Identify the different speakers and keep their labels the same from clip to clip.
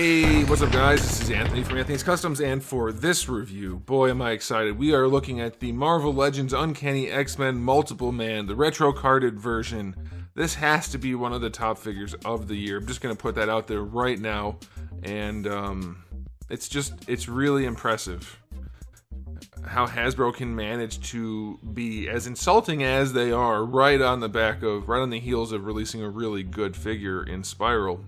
Speaker 1: Hey, what's up guys? This is Anthony from Anthony's Customs, and for this review, boy am I excited, we are looking at the Marvel Legends Uncanny X-Men Multiple Man, the retro carded version. This has to be one of the top figures of the year. I'm just going to put that out there right now, and it's really impressive how Hasbro can manage to be as insulting as they are right on the heels of releasing a really good figure in Spiral.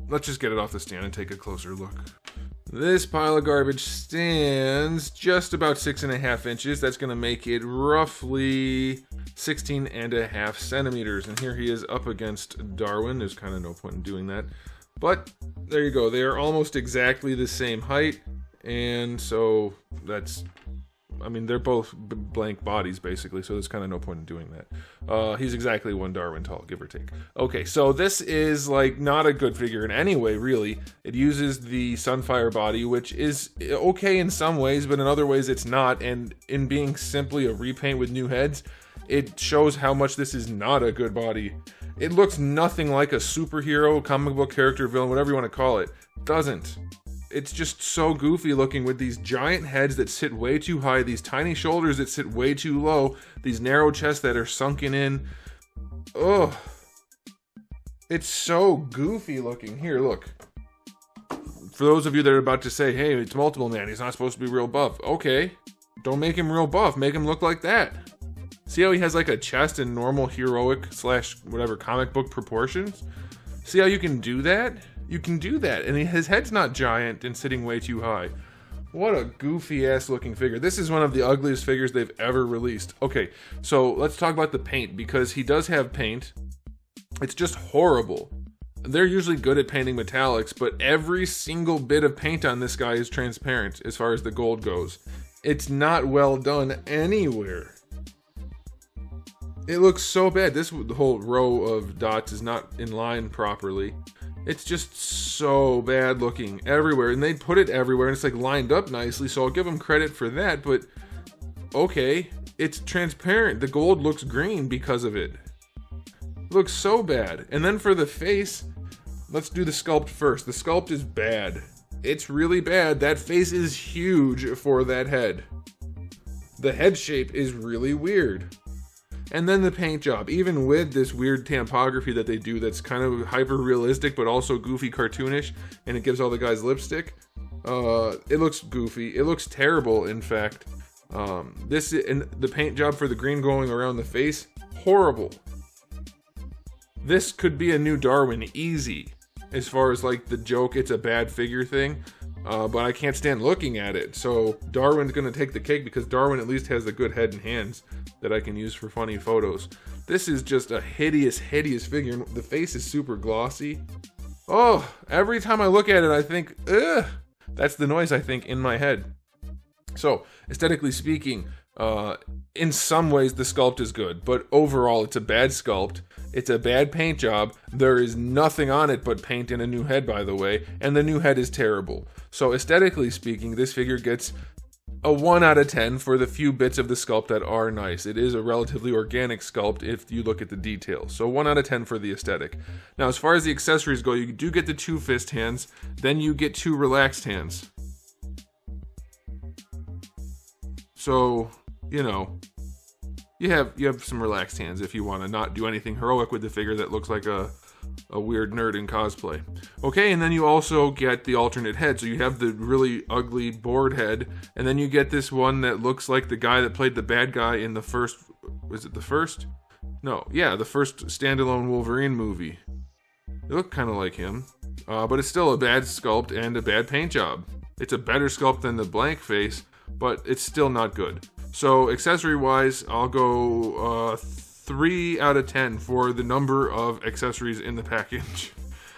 Speaker 1: Let's just get it off the stand and take a closer look. This pile of garbage stands just about 6.5 inches. That's going to make it roughly 16.5 centimeters. And here he is up against Darwin. There's kind of no point in doing that. But there you go. They are almost exactly the same height. And so they're both blank bodies basically, so there's kind of no point in doing that. He's exactly one Darwin tall, give or take. Okay, so this is like not a good figure in any way, really. It uses the Sunfire body, which is okay in some ways, but in other ways it's not. And in being simply a repaint with new heads, it shows how much this is not a good body. It looks nothing like a superhero, comic book character, villain, whatever you want to call it. Doesn't. It's just so goofy looking with these giant heads that sit way too high, these tiny shoulders that sit way too low, these narrow chests that are sunken in. Ugh. It's so goofy looking. Here, look. For those of you that are about to say, hey, it's Multiple Man, he's not supposed to be real buff. Okay, don't make him real buff, make him look like that. See how he has like a chest in normal heroic / whatever comic book proportions? See how you can do that? You can do that, and his head's not giant and sitting way too high. What a goofy ass looking figure. This is one of the ugliest figures they've ever released. Okay, so let's talk about the paint, because he does have paint. It's just horrible. They're usually good at painting metallics, but every single bit of paint on this guy is transparent as far as the gold goes. It's not well done anywhere. It looks so bad. The whole row of dots is not in line properly. It's just so bad looking everywhere, and they put it everywhere, and it's like lined up nicely, so I'll give them credit for that, but okay, it's transparent. The gold looks green because of it. Looks so bad. And then for the face, let's do the sculpt first. The sculpt is bad. It's really bad. That face is huge for that head. The head shape is really weird. And then the paint job, even with this weird tampography that they do that's kind of hyper-realistic but also goofy cartoonish, and it gives all the guys lipstick, it looks goofy. It looks terrible, in fact. And the paint job for the green going around the face, horrible. This could be a new Darwin, easy, as far as like the joke, it's a bad figure thing. But I can't stand looking at it, so Darwin's gonna take the cake because Darwin at least has a good head and hands that I can use for funny photos. This is just a hideous, hideous figure. The face is super glossy. Oh, every time I look at it, I think, ugh. That's the noise I think in my head. So, aesthetically speaking, in some ways the sculpt is good, but overall it's a bad sculpt. It's a bad paint job. There is nothing on it but paint and a new head, by the way, and the new head is terrible. So aesthetically speaking, this figure gets a 1 out of 10 for the few bits of the sculpt that are nice. It is a relatively organic sculpt if you look at the details. So 1 out of 10 for the aesthetic. Now, as far as the accessories go, you do get the 2 fist hands, then you get 2 relaxed hands. So, you know, you have some relaxed hands if you want to not do anything heroic with the figure that looks like a weird nerd in cosplay. Okay, and then you also get the alternate head. So you have the really ugly board head, and then you get this one that looks like the guy that played the bad guy in the first... Was it the first? No, yeah, the first standalone Wolverine movie. They look kind of like him, but it's still a bad sculpt and a bad paint job. It's a better sculpt than the blank face, but it's still not good. So accessory-wise, I'll go 3 out of 10 for the number of accessories in the package.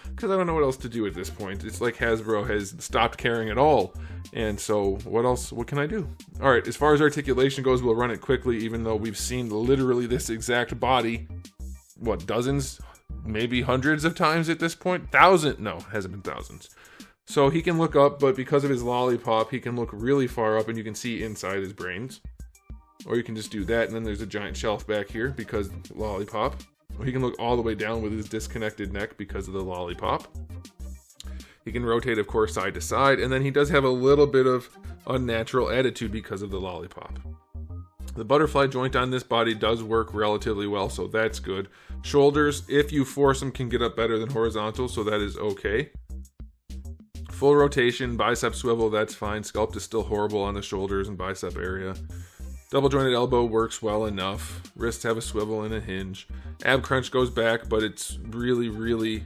Speaker 1: Because I don't know what else to do at this point. It's like Hasbro has stopped caring at all. And so, what can I do? Alright, as far as articulation goes, we'll run it quickly, even though we've seen literally this exact body, what, dozens? Maybe hundreds of times at this point? Thousands? No, it hasn't been thousands. So he can look up, but because of his lollipop, he can look really far up and you can see inside his brains. Or you can just do that, and then there's a giant shelf back here because lollipop. He can look all the way down with his disconnected neck because of the lollipop. He can rotate, of course, side to side, and then he does have a little bit of unnatural attitude because of the lollipop. The butterfly joint on this body does work relatively well, so that's good. Shoulders, if you force them, can get up better than horizontal, so that is okay. Full rotation, bicep swivel, that's fine. Sculpt is still horrible on the shoulders and bicep area. Double jointed elbow works well enough. Wrists have a swivel and a hinge. Ab crunch goes back, but it's really, really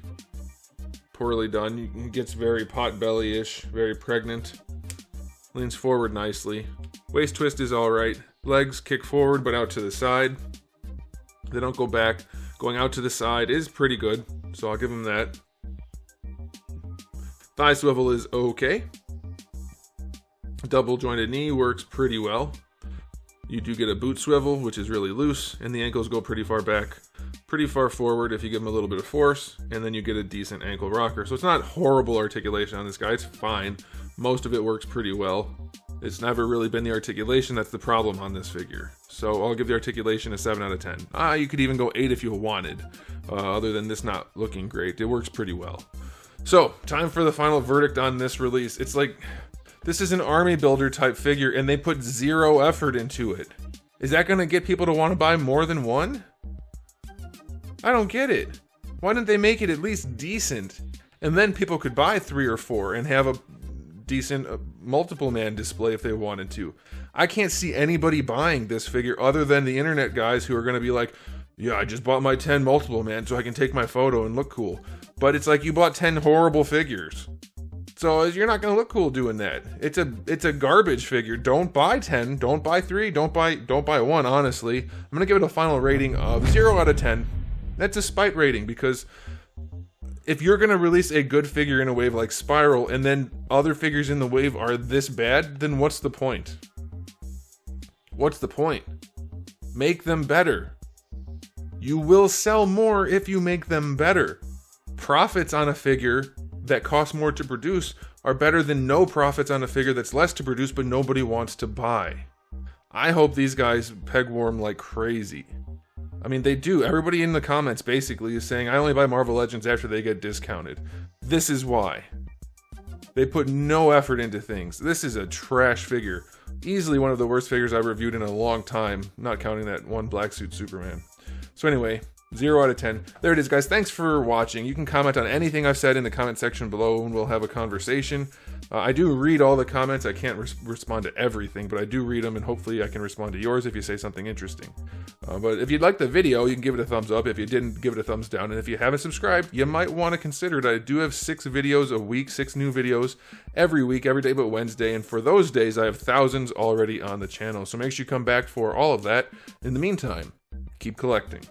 Speaker 1: poorly done. He gets very pot belly-ish, very pregnant. Leans forward nicely. Waist twist is alright. Legs kick forward, but out to the side. They don't go back. Going out to the side is pretty good, so I'll give him that. Thigh swivel is okay. Double jointed knee works pretty well. You do get a boot swivel, which is really loose, and the ankles go pretty far back, pretty far forward if you give them a little bit of force, and then you get a decent ankle rocker. So it's not horrible articulation on this guy, it's fine. Most of it works pretty well. It's never really been the articulation that's the problem on this figure. So I'll give the articulation a 7 out of 10. You could even go 8 if you wanted, other than this not looking great. It works pretty well. So, time for the final verdict on this release. It's like, this is an army builder type figure, and they put 0 effort into it. Is that going to get people to want to buy more than one? I don't get it. Why didn't they make it at least decent? And then people could buy 3 or 4 and have a decent multiple man display if they wanted to. I can't see anybody buying this figure other than the internet guys who are going to be like, yeah, I just bought my 10 multiple man so I can take my photo and look cool. But it's like you bought 10 horrible figures. So you're not going to look cool doing that. It's a garbage figure. Don't buy 10, don't buy 3, don't buy 1, honestly. I'm going to give it a final rating of 0 out of 10. That's a spite rating, because if you're going to release a good figure in a wave like Spiral and then other figures in the wave are this bad, then what's the point? What's the point? Make them better. You will sell more if you make them better. Profits on a figure that costs more to produce are better than no profits on a figure that's less to produce but nobody wants to buy. I hope these guys pegworm like crazy. I mean, they do. Everybody in the comments basically is saying, I only buy Marvel Legends after they get discounted. This is why. They put no effort into things. This is a trash figure. Easily one of the worst figures I've reviewed in a long time, not counting that one black suit Superman. So anyway, 0 out of 10. There it is, guys. Thanks for watching. You can comment on anything I've said in the comment section below and we'll have a conversation. I do read all the comments. I can't respond to everything, but I do read them, and hopefully I can respond to yours if you say something interesting. But if you'd like the video, you can give it a thumbs up. If you didn't, give it a thumbs down. And if you haven't subscribed, you might want to consider it. I do have 6 videos a week, 6 new videos every week, every day but Wednesday. And for those days, I have thousands already on the channel. So make sure you come back for all of that. In the meantime, keep collecting.